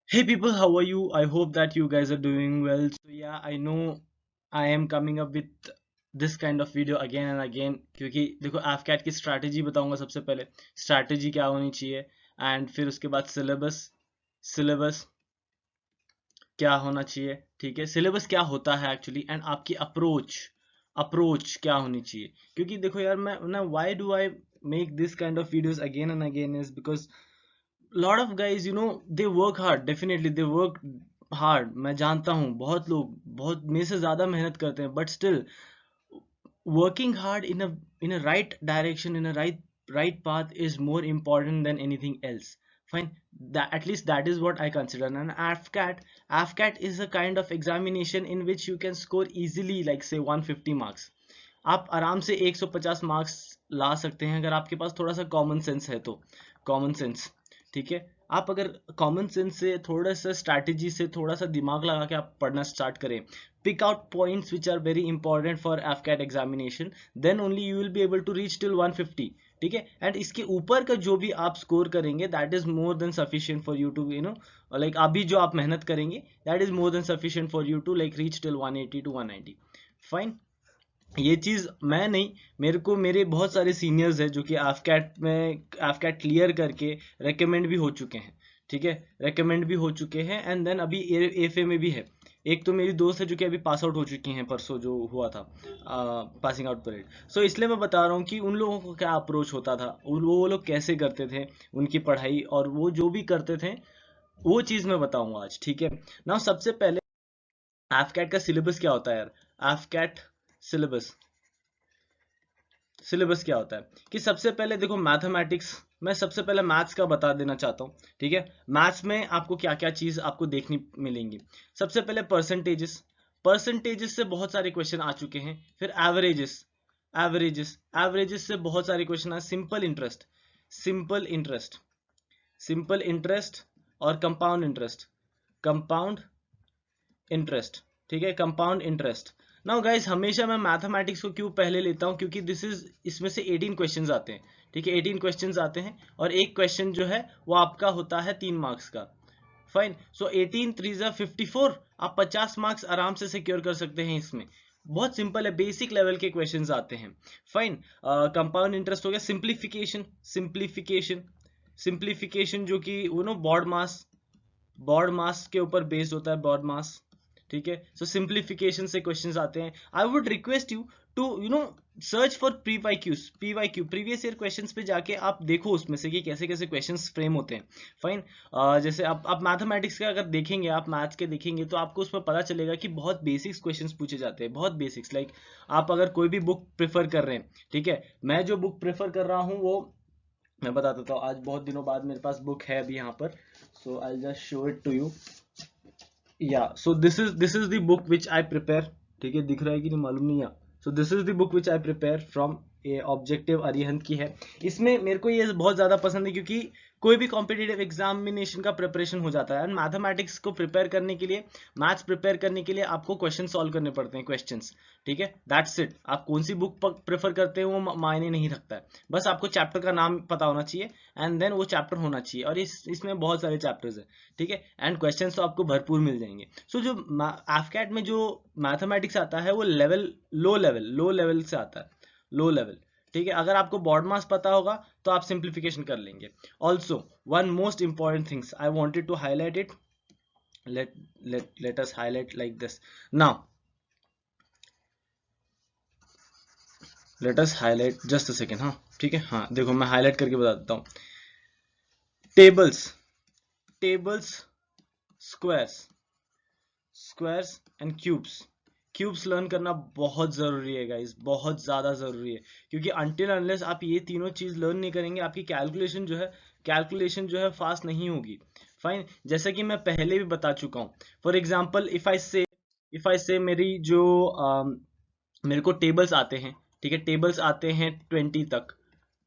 Hey people, how are you? I hope that you guys are doing well. So yeah, I know I am coming up with this kind of video again and again क्योंकि देखो AFCAT की strategy बताऊंगा सबसे पहले strategy क्या होनी चाहिए and फिर उसके बाद सिलेबस सिलेबस क्या होना चाहिए। ठीक है, सिलेबस क्या होता है एक्चुअली एंड आपकी अप्रोच अप्रोच क्या होनी चाहिए। क्योंकि देखो यार, मैं ना why do I make this kind of videos again and again is because lot of guys, they work hard, definitely they work hard, मैं जानता हूँ बहुत लोग बहुत मेरे से ज्यादा मेहनत करते हैं, but still working hard in a right direction, in a right path is more important than anything else. Fine, that at least that is what I consider. And AFCAT is a kind of examination in which you can score easily, like say 150 marks. आप आराम से 150 marks ला सकते हैं अगर आपके पास थोड़ा सा common sense है तो। कॉमन सेंस, ठीक है। आप अगर कॉमन सेंस से थोड़ा सा स्ट्रैटेजी से थोड़ा सा दिमाग लगा के आप पढ़ना स्टार्ट करें, pick out points which are very important for AFCAT examination, then only you will be able to reach till 150। ठीक है, एंड इसके ऊपर का जो भी आप स्कोर करेंगे that is more than sufficient for you to like अभी जो आप मेहनत करेंगे that is more than sufficient for you to like reach till 180 to 190। Fine, ये चीज मैं नहीं, मेरे को मेरे बहुत सारे सीनियर्स हैं जो कि एफकैट क्लियर करके रेकमेंड भी हो चुके हैं। ठीक है, रेकमेंड भी हो चुके हैं एंड देन अभी एफए में भी है। एक तो मेरी दोस्त है जो कि अभी पास आउट हो चुकी हैं, परसों जो हुआ था पासिंग आउट परेड। सो इसलिए मैं बता रहा हूँ कि उन लोगों को क्या अप्रोच होता था, वो लोग कैसे करते थे उनकी पढ़ाई, और वो जो भी करते थे वो चीज मैं बताऊंगा आज। ठीक है ना, सबसे पहले एफकैट का सिलेबस क्या होता है यार। एफकैट सिलेबस सिलेबस क्या होता है कि सबसे पहले देखो मैथमेटिक्स, मैं सबसे पहले मैथ्स का बता देना चाहता हूँ। ठीक है, मैथ्स में आपको क्या क्या चीज आपको देखनी मिलेंगी। सबसे पहले परसेंटेजेस, परसेंटेजेस से बहुत सारे क्वेश्चन आ चुके हैं। फिर एवरेजेस, एवरेजेस से बहुत सारे क्वेश्चन आए। Simple interest, simple interest, simple interest और कंपाउंड इंटरेस्ट, कंपाउंड इंटरेस्ट। ठीक है, कंपाउंड इंटरेस्ट। नाउ गाइस, हमेशा मैं मैथमेटिक्स को क्यों पहले लेता हूं, क्योंकि दिस इज इसमें से 18 क्वेश्चंस आते हैं। ठीक है, 18 क्वेश्चंस आते हैं और एक क्वेश्चन जो है वो आपका होता है 3 मार्क्स का। फाइन, सो 18 3 जा 54, आप 50 मार्क्स आराम से सिक्योर कर सकते हैं इसमें। बहुत सिंपल है, बेसिक लेवल के क्वेश्चंस आते हैं। फाइन, कंपाउंड इंटरेस्ट हो गया। सिंप्लीफिकेशन, सिंप्लीफिकेशन, सिंप्लीफिकेशन जो कि बॉड मास के ऊपर बेस्ड होता है, बॉड मास। ठीक है, सो सिंप्लीफिकेशन से क्वेश्चंस आते हैं। I would request you to search for PYQ previous year questions पे जाके आप देखो उसमें से कि कैसे कैसे क्वेश्चंस फ्रेम होते हैं। फाइन, जैसे आप मैथमेटिक्स का अगर देखेंगे, आप मैथ्स के देखेंगे तो आपको उसमें पता चलेगा कि बहुत बेसिक्स क्वेश्चंस पूछे जाते हैं, बहुत बेसिक्स। लाइक आप अगर कोई भी बुक प्रेफर कर रहे हैं, ठीक है, मैं जो बुक प्रेफर कर रहा हूँ वो मैं बता देता हूँ। आज बहुत दिनों बाद मेरे पास बुक है अभी यहाँ पर, so I just show it to you. Yeah so this is the book which I prepare. ठीक है, दिख रहा है कि नहीं मालूम नहीं। या so this is the book which I prepare from A objective Arihant की है। इसमें मेरे को ये बहुत ज्यादा पसंद है क्योंकि कोई भी कॉम्पिटिटिव एग्जामिनेशन का प्रिपरेशन हो जाता है। एंड मैथमेटिक्स को प्रिपेयर करने के लिए, मैथ्स प्रिपेयर करने के लिए आपको क्वेश्चन सॉल्व करने पड़ते हैं, क्वेश्चंस। ठीक है, दैट्स इट। आप कौन सी बुक प्रेफर करते हैं वो मायने नहीं रखता है, बस आपको चैप्टर का नाम पता होना चाहिए एंड देन वो चैप्टर होना चाहिए। और इसमें बहुत सारे चैप्टर्स हैं। ठीक है, एंड क्वेश्चंस तो आपको भरपूर मिल जाएंगे। सो जो एफकैट में जो मैथमेटिक्स आता है वो लो लेवल से आता है, लो लेवल। ठीक है, अगर आपको बॉड मास पता होगा तो आप सिंप्लीफिकेशन कर लेंगे। Also one most important things I wanted to highlight it, let us highlight like this now, let us highlight just a second। हाँ ठीक है, हाँ देखो मैं हाईलाइट करके बता देता हूँ। Tables, tables, squares, squares and cubes. Cubes learn करना बहुत ज़रूरी है गाइस, बहुत ज़्यादा ज़रूरी है। क्योंकि अनटिल अनलेस आप ये तीनों चीज़ लर्न नहीं करेंगे, आपकी कैलकुलेशन जो है फास्ट नहीं होगी। फाइन, जैसे कि मैं पहले भी बता चुका हूँ। फॉर एग्जाम्पल इफ आई से मेरी जो मेरे को टेबल्स आते हैं, ठीक है, टेबल्स आते हैं 20 तक।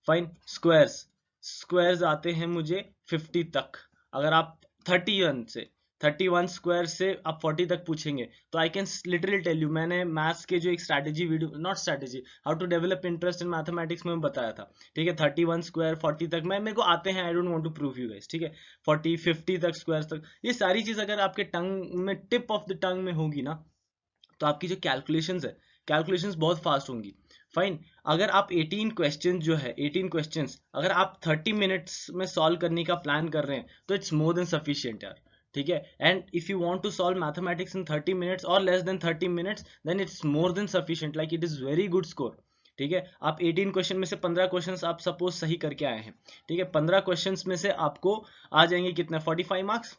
फाइन, स्क्वायर्स, स्क्वायर्स आते हैं मुझे 50 तक। अगर आप 31 से 31 स्क्वायर से आप 40 तक पूछेंगे तो I can literally tell you, मैंने मैथ्स के जो एक strategy video, not strategy, how to develop interest in mathematics में बताया था, ठीक है। 31 स्क्वायर 40 तक मैं, मेरे को आते हैं, I don't want to prove you guys, ठीक है। 40 50 तक स्क्वायर तक, ये सारी चीज अगर आपके टंग में, टिप ऑफ द टंग में होगी ना, तो आपकी जो कैलकुलेशंस है, कैलकुलेशंस बहुत फास्ट होंगी। फाइन। अगर आप 18 क्वेश्चन जो है, 18 क्वेश्चंस अगर आप 30 मिनट्स में सॉल्व करने का प्लान कर रहे हैं तो इट्स मोर देन सफिशिएंट यार, ठीक है। And if you want to solve mathematics in 30 minutes or less than 30 minutes, then it's more than sufficient, like it is very good score, ठीक है। आप 18 क्वेश्चन में से 15 क्वेश्चंस आप सपोज सही करके आए हैं, ठीक है। 15 क्वेश्चंस में से आपको आ जाएंगे कितने, 45 मार्क्स,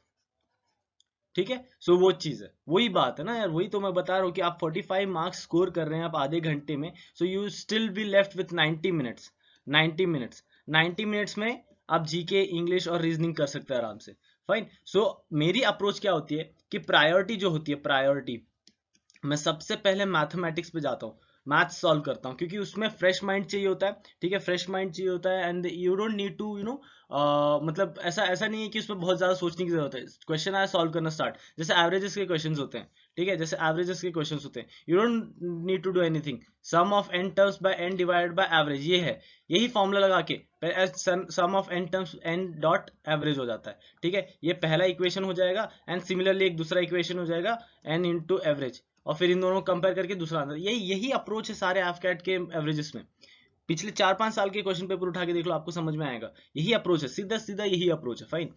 ठीक है। सो वो चीज है, वही बात है ना यार, वही तो मैं बता रहा हूँ कि आप 45 मार्क्स स्कोर कर रहे हैं आप आधे घंटे में, so you still be left with 90 minutes. 90 minutes, 90 minutes में आप जीके, इंग्लिश और रीजनिंग कर सकते हैं आराम से। फाइन। सो मेरी अप्रोच क्या होती है कि प्रायोरिटी जो होती है, प्रायोरिटी, मैं सबसे पहले मैथमेटिक्स पे जाता हूँ, मैथ्स सॉल्व करता हूँ, क्योंकि उसमें फ्रेश माइंड चाहिए होता है, ठीक है। फ्रेश माइंड चाहिए होता है and you don't need to मतलब ऐसा ऐसा नहीं है कि उसमें बहुत ज्यादा सोचने की जरूरत है। क्वेश्चन आया, सॉल्व करना स्टार्ट, जैसे एवरेजेस के क्वेश्चंस होते हैं, ठीक है, जैसे एवरेजेस के क्वेश्चंस होते हैं, you don't need to do anything, sum of n terms by n divided by average, ये है, यही फॉर्मूला लगा के sum of n terms n dot average हो जाता है, ठीक है। ये पहला इक्वेशन हो जाएगा एंड सिमिलरली एक दूसरा इक्वेशन हो जाएगा n इंटू एवरेज, और फिर इन दोनों कंपेयर करके दूसरा आंसर। यही अप्रोच है सारे एफकैट के एवरेजेस में। पिछले 4-5 साल के क्वेश्चन पेपर उठा के देख लो, आपको समझ में आएगा, यही अप्रोच है, सीधा सीधा यही अप्रोच है। फाइन।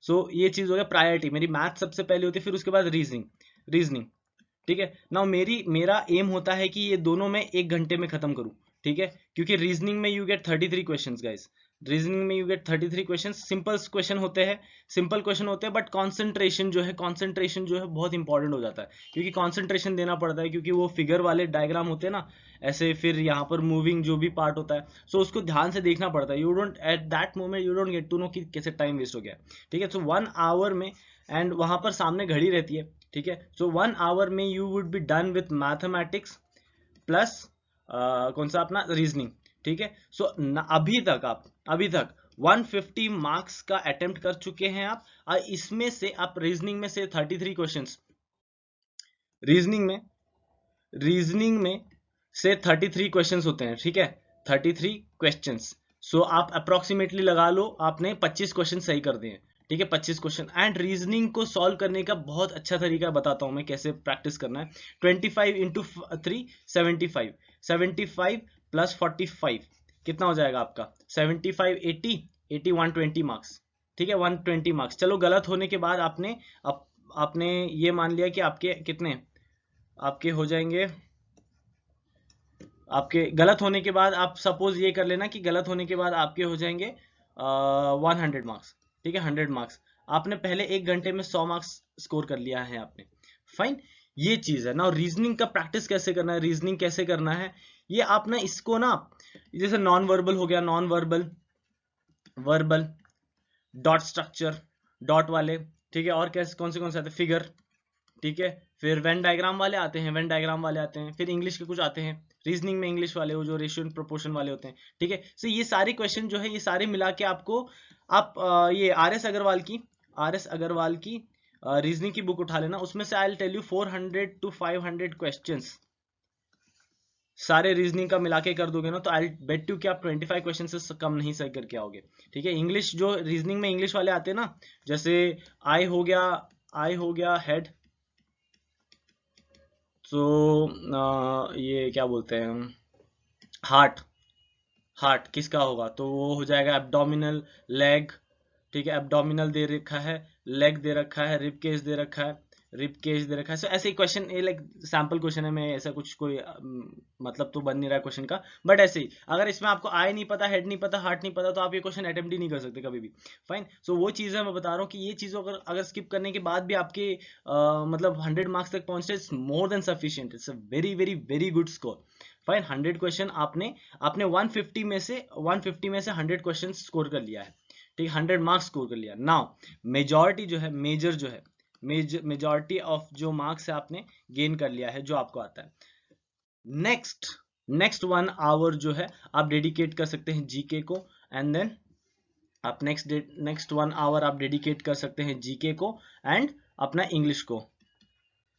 सो ये चीज हो गया प्रायोरिटी, मेरी मैथ सबसे पहले होती है, फिर उसके बाद रीजनिंग, रीजनिंग, ठीक है। नाउ मेरा एम होता है कि ये दोनों में 1 घंटे में खत्म करूं, ठीक है, क्योंकि रीजनिंग में you get 33 questions guys, reasoning में you get 33 questions, simple question होते हैं, सिंपल क्वेश्चन होते हैं, बट कंसंट्रेशन जो है, कंसंट्रेशन जो है बहुत इंपॉर्टेंट हो जाता है, क्योंकि कंसंट्रेशन देना पड़ता है, क्योंकि वो फिगर वाले डायग्राम होते हैं ना ऐसे, फिर यहाँ पर मूविंग जो भी पार्ट होता है, सो उसको ध्यान से देखना पड़ता है। You don't at that moment you don't get to know कि कैसे टाइम वेस्ट हो गया, ठीक है। सो 1 आवर में, एंड वहां पर सामने घड़ी रहती है, ठीक है। सो 1 आवर में you would be done with mathematics plus कौन सा अपना रीजनिंग, ठीक है। सो अभी तक 150 मार्क्स का अटेम्प्ट कर चुके हैं आप, और इसमें से आप रीजनिंग में से 33 क्वेश्चंस, रीजनिंग में से 33 क्वेश्चंस होते हैं, ठीक है, 33 क्वेश्चंस। सो आप अप्रोक्सीमेटली लगा लो आपने 25 क्वेश्चन सही कर दिए, ठीक है, 25 क्वेश्चन। एंड रीजनिंग को सॉल्व करने का बहुत अच्छा तरीका बताता हूं मैं कैसे प्रैक्टिस करना है। 25 इंटू 3 75, 75 प्लस 45 कितना हो जाएगा आपका, 75 80 80 120 मार्क्स, ठीक है, 120 मार्क्स। चलो गलत होने के बाद आपने ये मान लिया कि आपके कितने, आपके हो जाएंगे, आपके गलत होने के बाद आप सपोज ये कर लेना कि गलत होने के बाद आपके हो जाएंगे 100 मार्क्स, ठीक है, 100 मार्क्स। आपने पहले 1 घंटे में 100 मार्क्स स्कोर कर लिया है आपने। फाइन। ये चीज है ना। रीजनिंग का प्रैक्टिस कैसे करना है, रीजनिंग कैसे करना है, ये आप ना इसको ना, जैसे नॉन वर्बल हो गया, non verbal, verbal, dot structure, dot वाले, ठीक है, और कैसे कौन से आते हैं, फिगर, ठीक है, फिर वेन डायग्राम वाले आते हैं, वेन डायग्राम वाले आते हैं, फिर इंग्लिश के कुछ आते हैं, रीजनिंग में इंग्लिश वाले वो जो रेशियो एंड प्रोपोर्शन वाले होते हैं, ठीक है। सो ये सारे क्वेश्चन जो है, ये सारे मिला के आपको, आप ये आर एस अग्रवाल की रीजनिंग की बुक उठा लेना, उसमें से I will tell you 400 to 500 questions सारे रीजनिंग का मिला के कर दोगे ना, तो आई बेट यू कि आप 25 क्वेश्चन से कम नहीं सही करके आओगे, ठीक है। इंग्लिश जो रीजनिंग में इंग्लिश वाले आते हैं ना, जैसे आई हो गया हेड, तो ये क्या बोलते हैं, हार्ट, हार्ट किसका होगा, तो वो हो जाएगा एब्डोमिनल, लेग, ठीक है, एब्डोमिनल दे रखा है, लेग दे रखा है, रिब केज दे रखा है, रिब केज दे रखा है। सो ऐसे ही क्वेश्चन, ये लाइक सैंपल क्वेश्चन है, मैं ऐसा कुछ कोई मतलब तो बन नहीं रहा है क्वेश्चन का, बट ऐसे ही अगर इसमें आपको आई नहीं पता, हेड नहीं पता, हार्ट नहीं पता, तो आप ये क्वेश्चन अटेम्प्ट ही नहीं कर सकते कभी भी। फाइन। सो वो चीज़ है, मैं बता रहा हूँ कि ये चीज़ों अगर अगर स्किप करने के बाद भी आपके मतलब 100 मार्क्स तक पहुंचते, it's more than sufficient, it's a very very very good score. Fine. 100 question आपने आपने 150 में से 100 क्वेश्चन स्कोर कर लिया है, ठीक है, 100 मार्क्स स्कोर कर लिया। नाउ मेजॉरिटी जो है, मेजॉरिटी ऑफ जो मार्क्स है आपने गेन कर लिया है, जो आपको आता है। नेक्स्ट 1 आवर जो है आप डेडिकेट कर सकते हैं जीके को, एंड देन आप नेक्स्ट 1 आवर आप डेडिकेट कर सकते हैं जीके को एंड अपना इंग्लिश को,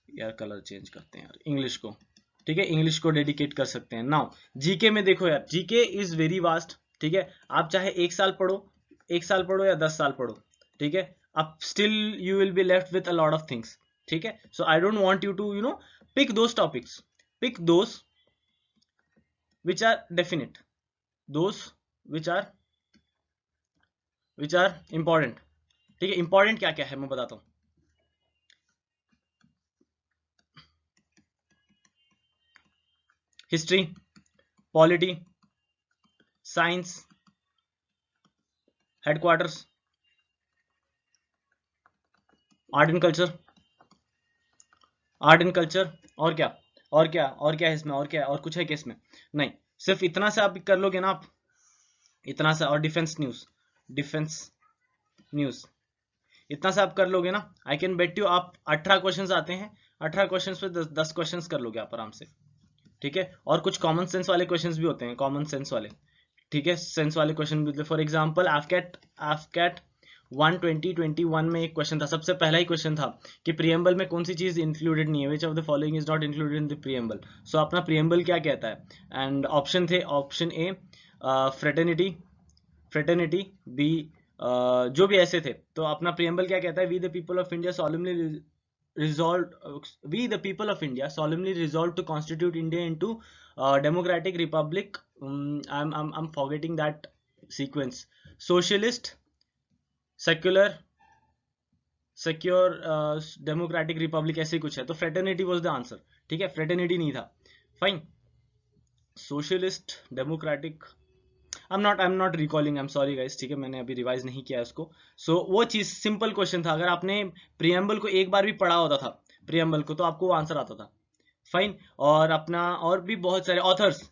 यार कलर चेंज करते हैं यार, इंग्लिश को, ठीक है, इंग्लिश को डेडिकेट कर सकते हैं। नाउ जीके में देखो यार, जीके इज वेरी वास्ट, ठीक है, आप चाहे 1 साल पढ़ो या 10 साल पढ़ो, ठीक है, आप still you will be left with a lot of things, ठीक है। So I don't want you to pick those topics, pick those which are definite, those which are important, ठीक है। इंपॉर्टेंट क्या क्या है मैं बताता हूँ। History, polity, science, headquarters, art and culture, art and culture, और क्या है इसमें, और क्या है, और कुछ है क्या इसमें, नहीं, सिर्फ इतना से आप कर लोगे ना आप, इतना सा, और डिफेंस न्यूज, इतना सा आप कर लोगे ना, आई कैन बेट यू आप 18 क्वेश्चंस आते हैं, 18 क्वेश्चंस पे 10 क्वेश्चंस कर लोगे आप आराम से, ठीक है। और कुछ कॉमन सेंस वाले क्वेश्चंस भी होते हैं, कॉमन सेंस वाले, ठीक है, सेंस वाले क्वेश्चन भी होते हैं। फॉर एग्जांपल एफकेट 12021 में एक क्वेश्चन था, सबसे पहला ही क्वेश्चन था कि प्रियम्बल में कौन सी चीज इंक्लूडेड नहीं है, which of the following is not included in the preamble. सो अपना प्रियम्बल क्या कहता है, एंड ऑप्शन थे, ऑप्शन ए फ्रेटर्निटी, बी जो भी ऐसे थे, तो अपना प्रियम्बल क्या कहता है, we the people of India solemnly resolved to constitute India into democratic republic. I'm forgetting that sequence. Socialist, secular, secure, democratic republic, ऐसे कुछ है, तो fraternity was the answer, ठीक है, fraternity नहीं था, fine. Socialist, democratic, I'm not recalling, I'm sorry guys, ठीक है, मैंने अभी रिवाइज नहीं किया उसको। सो वो चीज सिंपल क्वेश्चन था, अगर आपने प्रियम्बल को एक बार भी पढ़ा होता था, प्रियम्बल को, तो आपको वो आंसर आता था, फाइन। और अपना और भी बहुत सारे ऑथर्स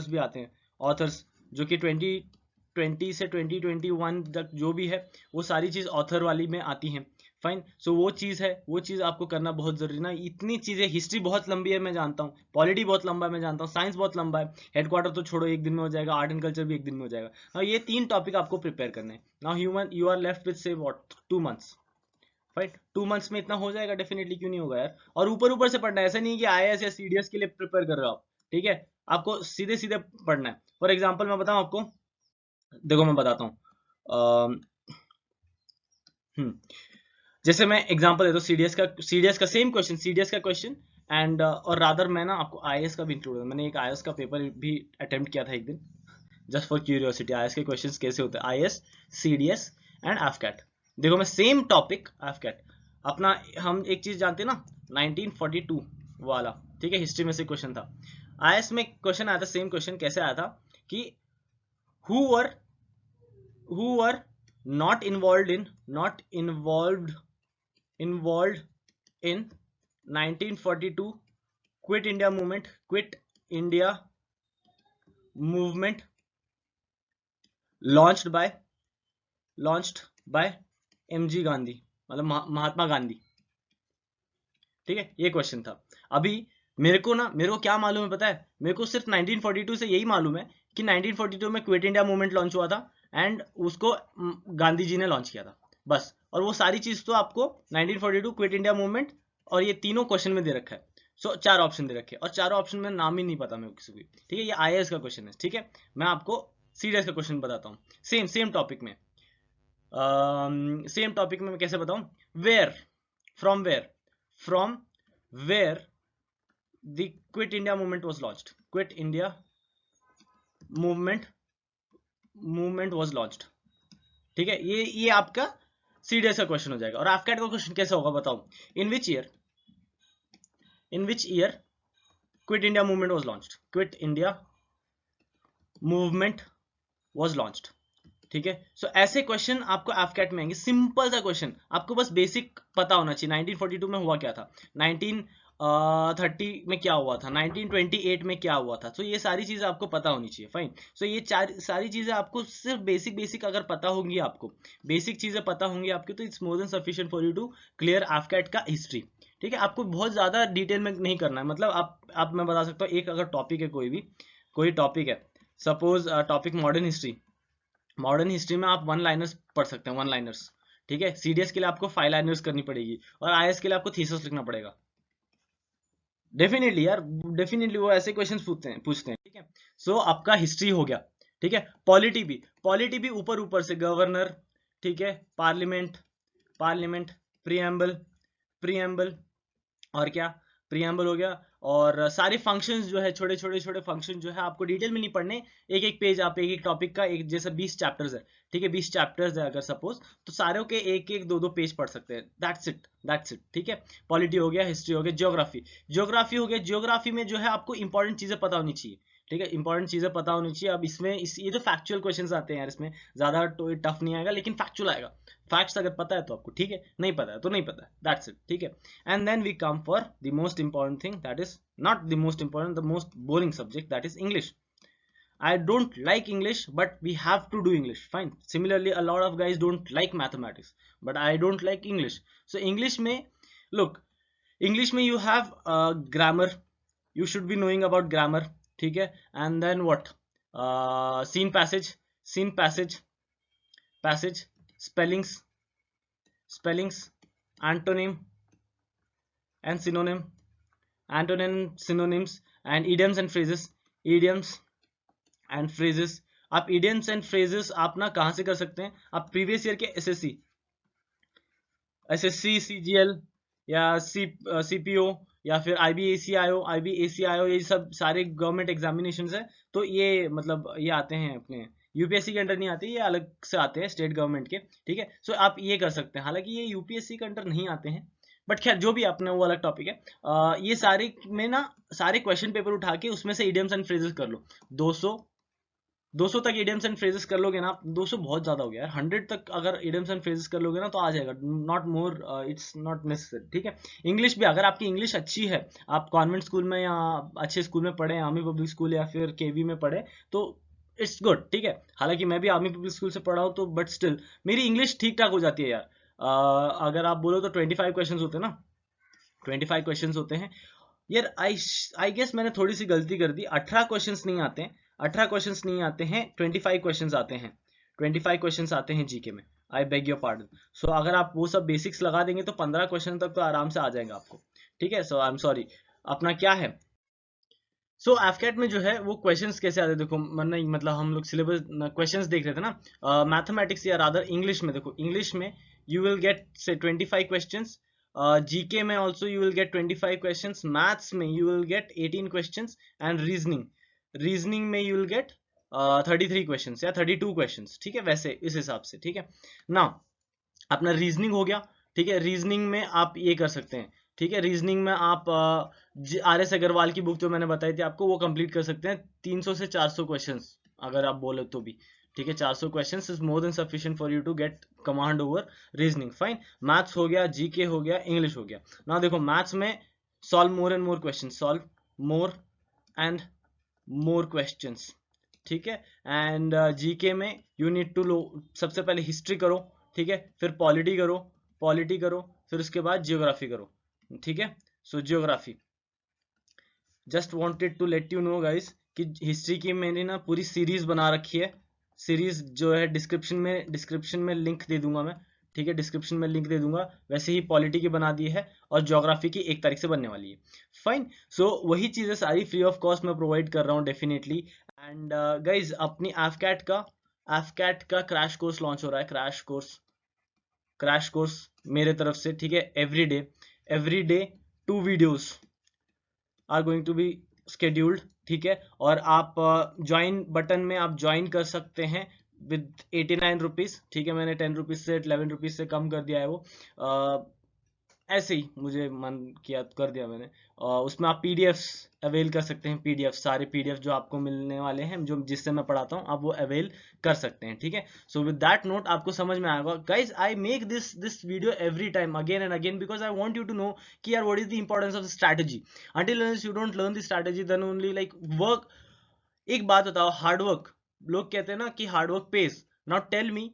भी आते हैं, ऑथर्स जो कि 2020 से 2021 तक जो भी है, वो सारी चीज ऑथर वाली में आती हैं, फाइन। सो वो चीज है, वो चीज आपको करना बहुत जरूरी ना, इतनी चीजें, हिस्ट्री बहुत लंबी है मैं जानता हूँ, पॉलिटी बहुत लंबा है मैं जानता हूँ, साइंस बहुत लंबा है, हेडक्वार्टर तो छोड़ो एक दिन में हो जाएगा, आर्ट एंड कल्चर भी एक दिन में हो जाएगा। नाउ ये 3 टॉपिक आपको प्रिपेयर करने हैं। Now you are left with say what 2 months, right, 2 months में इतना हो जाएगा डेफिनेटली, क्यों नहीं होगा यार। और ऊपर ऊपर से पढ़ना है, ऐसा नहीं कि आईएएस या सीडीएस के लिए प्रिपेयर कर रहे हो आप, ठीक है, आपको सीधे सीधे पढ़ना है। फॉर एग्जाम्पल मैं बताऊं आपको, देखो मैं बताता हूँ, जैसे मैं एग्जांपल देता हूँ सीडीएस का सेम क्वेश्चन, सीडीएस का क्वेश्चन, एंड और रादर मैं ना आपको आईएएस का भी इंक्लूड, मैंने एक आईएएस का पेपर भी अटेम्प्ट किया था एक दिन, जस्ट फॉर क्यूरियोसिटी, आईएएस के क्वेश्चंस कैसे होते हैं, आईएएस, सीडीएस एंड एफकैट। देखो मैं सेम टॉपिक एफकैट अपना, हम एक चीज जानते हैं ना, 1942 वाला, ठीक है, हिस्ट्री में से क्वेश्चन था, आईएएस में क्वेश्चन आया था, सेम क्वेश्चन कैसे आया था कि who were not involved in 1942 quit India movement launched by MG Gandhi, मतलब महात्मा गांधी, ठीक है, ये क्वेश्चन था। अभी मेरे को क्या मालूम है पता है, मेरे को सिर्फ 1942 से यही मालूम है कि 1942 में क्विट इंडिया मूवमेंट लॉन्च हुआ था, एंड उसको गांधी जी ने लॉन्च किया था, बस। और वो सारी चीज तो आपको 1942 क्विट इंडिया मूवमेंट और ये तीनों क्वेश्चन में दे रखा है। सो 4 ऑप्शन दे रखे, और चारों ऑप्शन में नाम ही नहीं पता मेरे को किसी को, ठीक है, ये आईएएस का क्वेश्चन है, ठीक है। मैं आपको सीडीएस का क्वेश्चन बताता हूँ, सेम टॉपिक में, मैं कैसे बताऊं, from where the quit India movement was launched, quit India movement was launched, ठीक है, ये आपका सीडीएस का क्वेश्चन हो जाएगा। और एफकैट का क्वेश्चन कैसे होगा बताओ, in which year quit India movement was launched, quit India movement was launched, ठीक है। सो ऐसे क्वेश्चन आपको एफकैट में आएंगे, सिंपल सा क्वेश्चन, आपको बस बेसिक पता होना चाहिए, 1942 में हुआ क्या था, 1930 में क्या हुआ था, 1928 में क्या हुआ था, तो ये सारी चीजें आपको पता होनी चाहिए, फाइन। सो ये सारी चीजें आपको सिर्फ बेसिक अगर पता होंगी, आपको बेसिक चीजें पता होंगी आपकी, तो it's more than sufficient for you to clear AFCAT का हिस्ट्री, ठीक है। आपको बहुत ज्यादा डिटेल में नहीं करना है, मतलब आप मैं बता सकता हूँ, एक अगर टॉपिक है, कोई टॉपिक है, सपोज टॉपिक मॉडर्न हिस्ट्री में आप वन लाइनर्स पढ़ सकते हैं, वन लाइनर्स, ठीक है। CDS के लिए आपको 5 लाइन यूज करनी पड़ेगी और IAS के लिए आपको थीसिस लिखना पड़ेगा। डेफिनेटली यार, डेफिनेटली वो ऐसे क्वेश्चन पूछते हैं ठीक है। सो आपका हिस्ट्री हो गया, ठीक है। पॉलिटी भी ऊपर ऊपर से गवर्नर, ठीक है, पार्लियामेंट, प्रीएम्बल, प्रीएम्बल और क्या, प्रीएम्बल हो गया। और सारे फंक्शंस जो है, छोटे फंक्शन जो है आपको डिटेल में नहीं पढ़ने। एक एक पेज आप एक एक टॉपिक का, एक जैसे 20 चैप्टर्स है, ठीक है, 20 चैप्टर्स है अगर सपोज, तो सारों के एक एक दो दो पेज पढ़ सकते हैं। दैट्स इट ठीक है। पॉलिटी हो गया, हिस्ट्री हो गया, ज्योग्राफी हो गया। ज्योग्राफी में जो है आपको इंपॉर्टेंट चीजें पता होनी चाहिए, ठीक है, इंपॉर्टेंट चीजें पता होनी चाहिए। अब इसमें ये तो फैक्चुअल क्वेश्चंस आते हैं यार, इसमें ज्यादा टफ नहीं आएगा, लेकिन फैक्चुअल आएगा। फैक्ट्स अगर पता है तो आपको ठीक है, नहीं पता है तो नहीं पता है, दैट्स इट ठीक है। And then we come for the most important thing, that is not the most important, the most boring subject, that is English. I don't like English, but we have to do English, fine. Similarly, a lot of guys don't like mathematics, but I don't like English. So English may, look, English may you have grammar, you should be knowing about grammar, ठीक है। And then what, scene passage, spellings, antonym and synonyms and idioms and phrases। आप idioms and phrases आप ना कहां से कर सकते हैं, आप प्रीवियस ईयर के एसएससी सीजीएल या सीपीओ या फिर आईबीएसीआईओ, ये सब सारे गवर्नमेंट एग्जामिनेशन है। तो ये मतलब ये आते हैं अपने यूपीएससी के अंडर नहीं आते, ये अलग से आते हैं स्टेट गवर्नमेंट के, ठीक है। सो आप ये कर सकते हैं, हालांकि ये यूपीएससी के अंडर नहीं आते हैं, बट खैर जो भी अपना वो अलग टॉपिक है। ये सारे में ना, सारे क्वेश्चन पेपर उठा के उसमें से इडियम्स एंड फ्रेजेस कर लो। 200 तक इडियम्स एंड फ्रेजेस कर लोगे ना, 200 बहुत ज्यादा हो गया यार, 100 तक अगर इडियम्स एंड फ्रेजेस कर लोगे ना तो आ जाएगा, not more, it's not necessary, ठीक है। इंग्लिश भी, अगर आपकी इंग्लिश अच्छी है, आप कॉन्वेंट स्कूल में या अच्छे स्कूल में पढ़े, आर्मी पब्लिक स्कूल या फिर केवी में पढ़े, तो इट्स गुड, ठीक है। हालांकि मैं भी आर्मी पब्लिक स्कूल से पढ़ा हूँ, तो बट स्टिल मेरी इंग्लिश ठीक ठाक हो जाती है यार। अगर आप बोलो तो 25 क्वेश्चन होते हैं ना, 25 क्वेश्चन होते हैं यार। आई गेस मैंने थोड़ी सी गलती कर दी, 18 क्वेश्चंस नहीं आते हैं, 18 क्वेश्चंस नहीं आते हैं, 25 क्वेश्चंस आते हैं, 25 क्वेश्चंस आते हैं जीके में। I beg your pardon. So अगर आप वो सब बेसिक्स लगा देंगे तो 15 क्वेश्चन तक तो आराम से आ जाएगा आपको, ठीक है। सो आई एम सॉरी, अपना क्या है। सो एफकेट में जो है वो क्वेश्चंस कैसे आते हैं, देखो मतलब हम लोग सिलेबस क्वेश्चंस देख रहे थे ना, मैथमेटिक्स या रादर इंग्लिश में, देखो इंग्लिश में you will get say 25 questions, GK में also you will get 25 questions, maths में you will get 18 questions, and reasoning में यू विल गेट 33 क्वेश्चंस या 32 क्वेश्चंस, ठीक है, वैसे इस हिसाब से, ठीक है ना। अपना रीजनिंग हो गया, ठीक है। रीजनिंग में आप ये कर सकते हैं, ठीक है। रीजनिंग में आप RS अग्रवाल की बुक जो मैंने बताई थी आपको, वो कंप्लीट कर सकते हैं, 300 से 400 क्वेश्चंस अगर आप बोले तो भी, ठीक है। 400 questions is more than sufficient for you to get command over reasoning, fine. Maths हो गया, जीके हो गया, इंग्लिश हो गया ना। देखो मैथ्स में solve more and more questions, ठीक है। एंड जीके में यू नीड टू लो, सबसे पहले हिस्ट्री करो, ठीक है, फिर पॉलिटी करो, फिर उसके बाद जियोग्राफी करो, ठीक है। So geography, just wanted to let you know guys कि हिस्ट्री की मैंने ना पूरी सीरीज बना रखी है। सीरीज जो है डिस्क्रिप्शन में लिंक दे दूंगा मैं, ठीक है, डिस्क्रिप्शन में लिंक दे दूंगा। वैसे ही पॉलिटी की बना दी है और ज्योग्राफी की 1 तारीख से बनने वाली है, फाइन। सो वही चीजें सारी फ्री ऑफ कॉस्ट मैं प्रोवाइड कर रहा हूँ डेफिनेटली। एंड गाइज अपनी एफकैट का क्रैश कोर्स लॉन्च हो रहा है, क्रैश कोर्स मेरे तरफ से, ठीक है। Every day 2 videos are going to be scheduled, ठीक है। और आप ज्वाइन बटन में आप ज्वाइन कर सकते हैं विद 89 रुपीज, ठीक है। मैंने 10 रुपीज से 11 रुपीज से कम कर दिया है वो, ऐसे ही मुझे मन किया कर दिया मैंने। उसमें आप पीडीएफ्स अवेल कर सकते हैं, पीडीएफ सारे पीडीएफ जो आपको मिलने वाले हैं, जो जिससे मैं पढ़ाता हूँ, आप वो अवेल कर सकते हैं, ठीक है। सो विद दैट नोट आपको समझ में आएगा guys, I make this video every time again and again because I want you to know कि यार what is the importance of strategy. Until unless you don't learn the strategy then only like work. एक बात बताओ, hard work, लोग कहते हैं ना कि hard work pays, now tell me,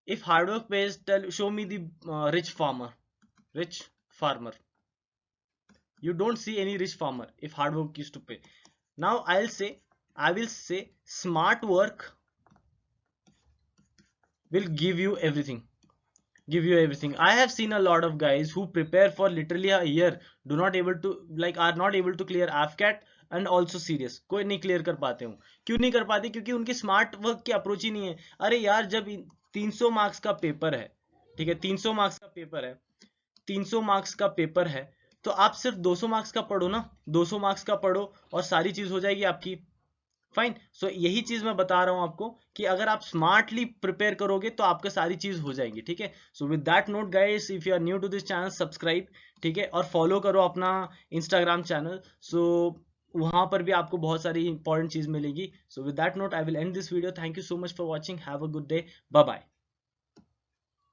if hard work pays, tell show me the rich farmer. You don't see any rich farmer if hard work is to pay. Now I will say smart work will give you everything. give you everything. I have seen a lot of guys who prepare for literally a year, do not able to like are not able to clear AFCAT and also serious, कोई नहीं clear कर पाते हूँ। क्यों नहीं कर पाते? क्योंकि उनकी स्मार्ट वर्क की अप्रोच ही नहीं है। अरे यार, जब 300 मार्क्स का पेपर है, ठीक है, 300 मार्क्स का पेपर है, 300 मार्क्स का पेपर है, तो आप सिर्फ 200 मार्क्स का पढ़ो ना, 200 मार्क्स का पढ़ो और सारी चीज हो जाएगी आपकी। फाइन। सो यही चीज मैं बता रहा हूं आपको कि अगर आप स्मार्टली प्रिपेयर करोगे तो आपका सारी चीज हो जाएगी, ठीक है। So with that note guys, if you are new to this channel, subscribe, ठीक है, और फॉलो करो अपना इंस्टाग्राम चैनल। सो वहां पर भी आपको बहुत सारी इंपॉर्टेंट चीज मिलेगी। So with that note I will end this video. Thank you so much for watching, have a good day, bye bye.